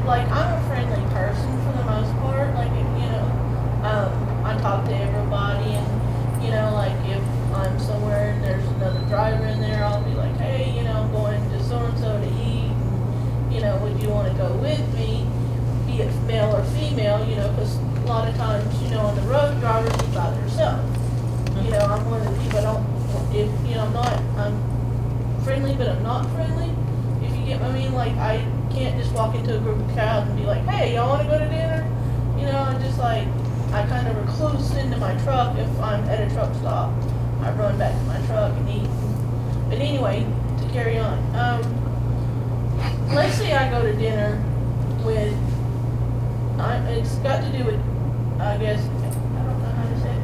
like, I'm a friendly person for the most part. Like, I talk to everybody, and, like, if I'm somewhere and there's another driver in there, I'll be like, hey, I'm going to so-and-so to eat, and, would you want to go with me, be it male or female, because a lot of times, on the road, drivers be by themselves. I'm one of the people I'm friendly, but I'm not friendly, if you get what I mean. Like, I can't just walk into a group of cows and be like, hey, y'all want to go to dinner? I'm just like, I kind of recluse into my truck. If I'm at a truck stop, I run back to my truck and eat. But anyway, to carry on, let's say I go to dinner with, it's got to do with, I guess, I don't know how to say it,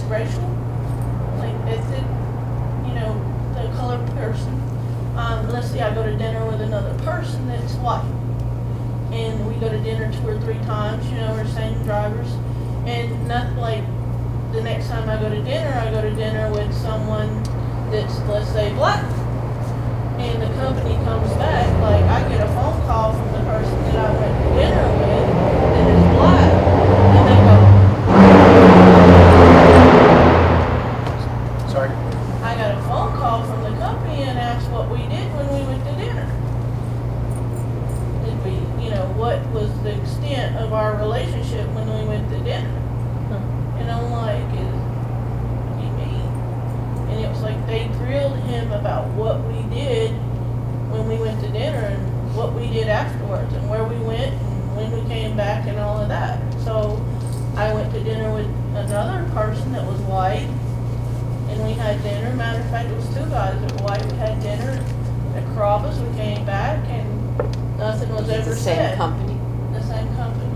racial, like ethnic, the colored person. Let's say I go to dinner with another person that's white, and we go to dinner 2 or 3 times, we're same drivers, and not like the next time I go to dinner with someone that's, let's say, black, and the company comes back, like, I get a phone call from the person that I went to dinner with that is black, and they go, sorry? I got a phone call from the company and asked what we did when we went to dinner. Did we, what was the extent of our relationship when we went to dinner? And I'm like, what do you mean? And it was like they grilled him about what we did when we went to dinner and what we did afterwards and where we went and when we came back and all of that. So I went to dinner with another person that was white, and we had dinner. Matter of fact, it was 2 guys that were white. We had dinner at Carrabba's. We came back and nothing was ever said. The same company? The same company.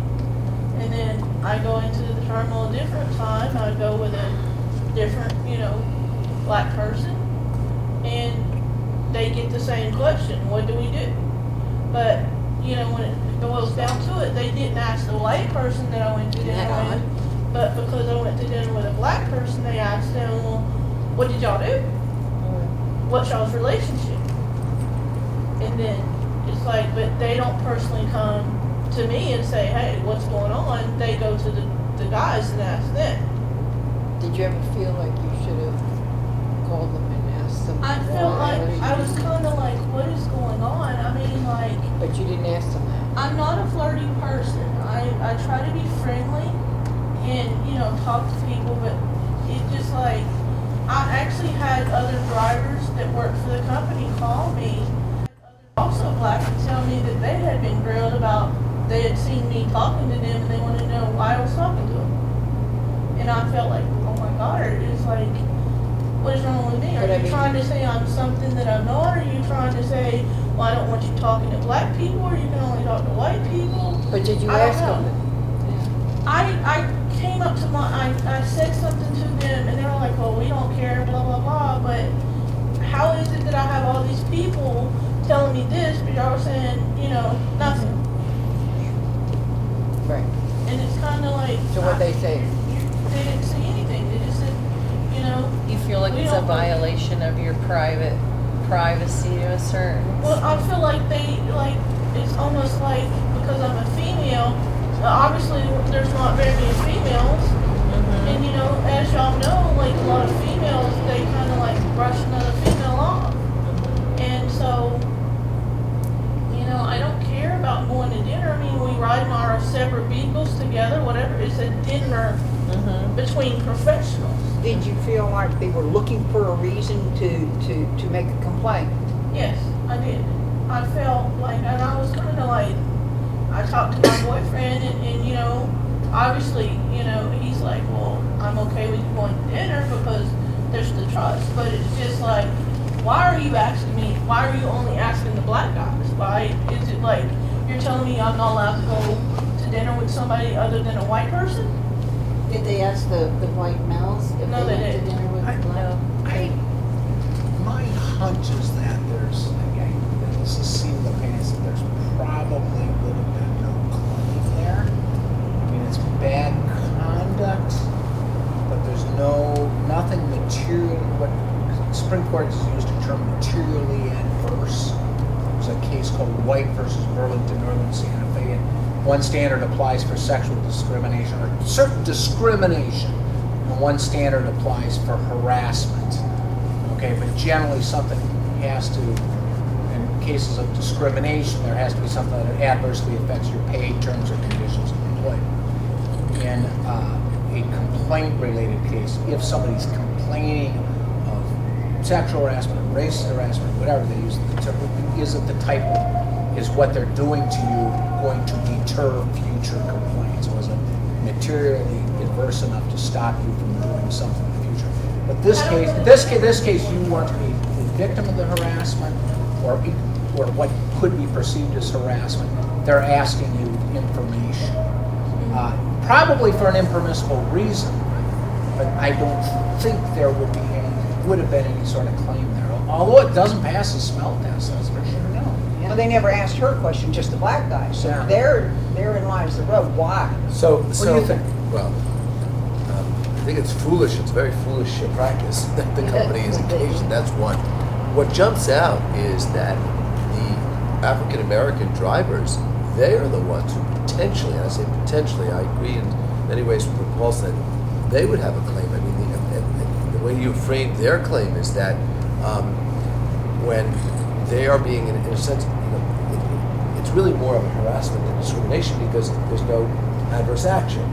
And then I go into the terminal a different time. I go with a different, black person, and they get the same question, what do we do? But, when it boils down to it, they didn't ask the white person that I went to dinner with, but because I went to dinner with a black person, they asked them, well, what did y'all do? What's y'all's relationship? And then it's like, but they don't personally come to me and say, hey, what's going on? They go to the guys and ask them. Did you ever feel like you should have called them and asked them? I felt like, I was kind of like, what is going on? I mean, like. But you didn't ask them that. I'm not a flirty person. I try to be friendly and, talk to people, but it just like, I actually had other drivers that worked for the company call me, also black, and tell me that they had been grilled about, they had seen me talking to them and they wanted to know why I was talking to them. And I felt like, oh my God, it's like, what is wrong with me? Are you trying to say I'm something that I'm not? Or are you trying to say, well, I don't want you talking to black people, or you can only talk to white people? But did you ask them? I came up to I said something to them, and they were like, well, we don't care, blah, blah, blah, but how is it that I have all these people telling me this, but y'all are saying, nothing? Right. And it's kind of like. So what they say? They didn't say anything. They just said, You feel like it's a violation of your privacy to a certain. Well, I feel like it's almost like, because I'm a female, obviously there's not very many females, and as y'all know, like a lot of females, they kind of like brush another female off, and so, I don't care about going to dinner. I mean, we ride in our separate vehicles together, whatever. It's a dinner between professionals. Did you feel like they were looking for a reason to make a complaint? Yes, I did. I felt like, and I was kind of like, I talked to my boyfriend, and obviously, he's like, well, I'm okay with you going to dinner because there's the trust, but it's just like, why are you asking me, why are you only asking the black guys? Why is it like, you're telling me I'm not allowed to go to dinner with somebody other than a white person? Did they ask the white males if No, they they went to didn't. dinner with the black? My hunch is that there's, again, this is seeing the past, that there's probably would have been no claim there. I mean, it's bad conduct, but there's nothing material. What Supreme Court has used the term materially adverse. There's a case called White versus Burlington Northern Santa Fe, and one standard applies for sexual discrimination or certain discrimination, and one standard applies for harassment. Okay, but generally something has to, in cases of discrimination, there has to be something that adversely affects your pay, terms, or conditions of employment. In a complaint-related case, if somebody's complaining of sexual harassment, racist harassment, whatever they use the term, isn't the type of, is what they're doing to you going to deter future complaints? Was it materially adverse enough to stop you from doing something in the future? But this case, you weren't the victim of the harassment or what could be perceived as harassment. They're asking you information. Probably for an impermissible reason, but I don't think there would have been any sort of claim there. Although it doesn't pass the smell test, that's for sure. No. Well, they never asked her question, just the black guy. So Yeah. therein lies the rub. Why? What do you think? Well, I think it's foolish. It's very foolish practice that the company is engaged in. That's one. What jumps out is that the African American drivers, they are the ones who potentially, and I say potentially, I agree in many ways with what Paul said, they would have a claim. I mean, the way you frame their claim is that when they are being, in a sense, it's really more of a harassment than discrimination because there's no adverse action.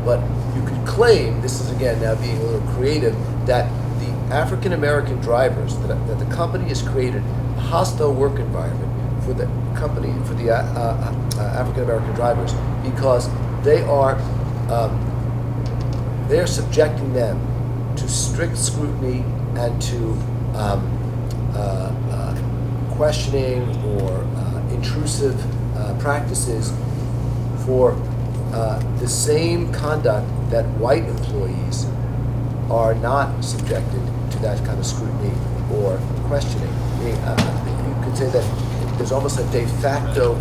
But you could claim, this is again now being a little creative, that the African American drivers, that the company has created a hostile work environment for the company, for the African American drivers, because they're subjecting them to strict scrutiny and to questioning or intrusive practices for the same conduct that white employees are not subjected to that kind of scrutiny or questioning. You could say that there's almost a de facto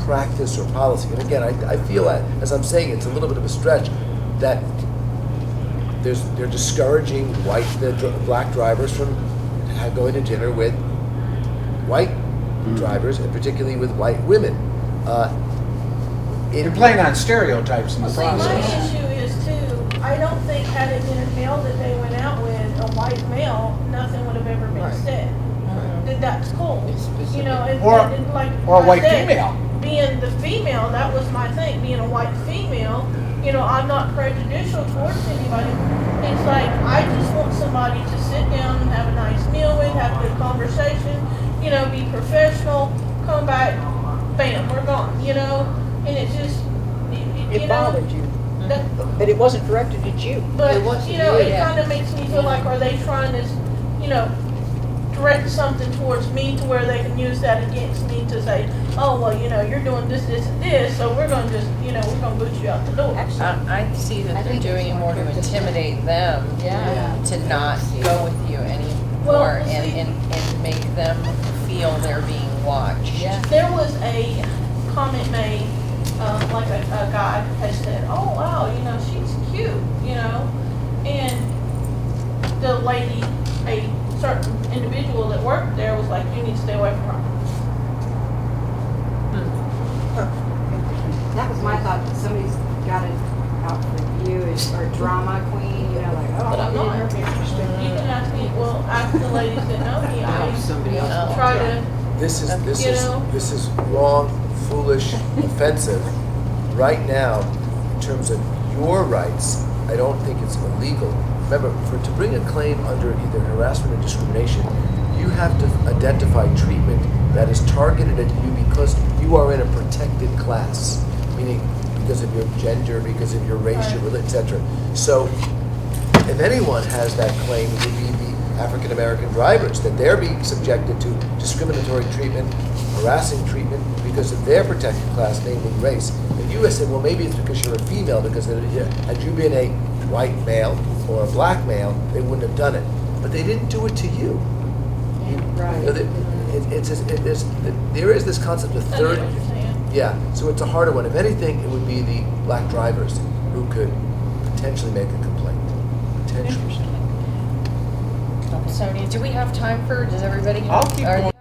practice or policy. And again, I feel that, as I'm saying, it's a little bit of a stretch, that they're discouraging black drivers from going to dinner with white drivers, and particularly with white women. You're playing on stereotypes in the See, my process. issue is too, I don't think had it been a male that they went out with, a white male, nothing would have ever been Right. said. That's cool. It's specific. You know, and like Or a I white said, female. Being the female, that was my thing. Being a white female, you know, I'm not prejudicial towards anybody. It's like I just want somebody to sit down and have a nice meal with, have a good conversation, you know, be professional, come back, bam, we're gone, you know? And it just, It you know, bothered you, that, but it wasn't directed at you. but, It wasn't you know, you, it yeah. kind of makes me feel like, are they trying to, you know, direct something towards me to where they can use that against me to say, oh, well, you know, you're doing this, this, and this, so we're going to just, you know, we're going to boot you out the door. I see that I they're think doing it it's more more to for just- intimidate them, Yeah. to not go with you Well, anymore see- and make them feel they're being watched. Yeah. There was a comment made, like a guy had said, oh, wow, you know, she's cute, you know, and the lady, a certain individual that worked there was like, you need to stay away from her. That was my thought, that somebody's got it out for you as our drama queen, you know, like, oh, But I'm not. you're interesting. You can ask me, well, ask the ladies that know me, I Somebody else. try to, This You know? is wrong, foolish, offensive. Right now, in terms of your rights, I don't think it's illegal. Remember, to bring a claim under either harassment or discrimination, you have to identify treatment that is targeted at you because you are in a protected class, meaning because of your gender, because of your race, Right. your religion, etc. So, if anyone has that claim, it would be the African American drivers, that they're being subjected to discriminatory treatment, harassing treatment because of their protected class, namely race. If you had said, well, maybe it's because you're a female, because had you been a white male or a black male, they wouldn't have done it. But they didn't do it to you. Right. You know, there is this concept of I know third. what you're saying. Yeah, so it's a harder one. If anything, it would be the black drivers who could potentially make a complaint. Potentially. Sonia, do we have time for, does everybody I'll have, keep are going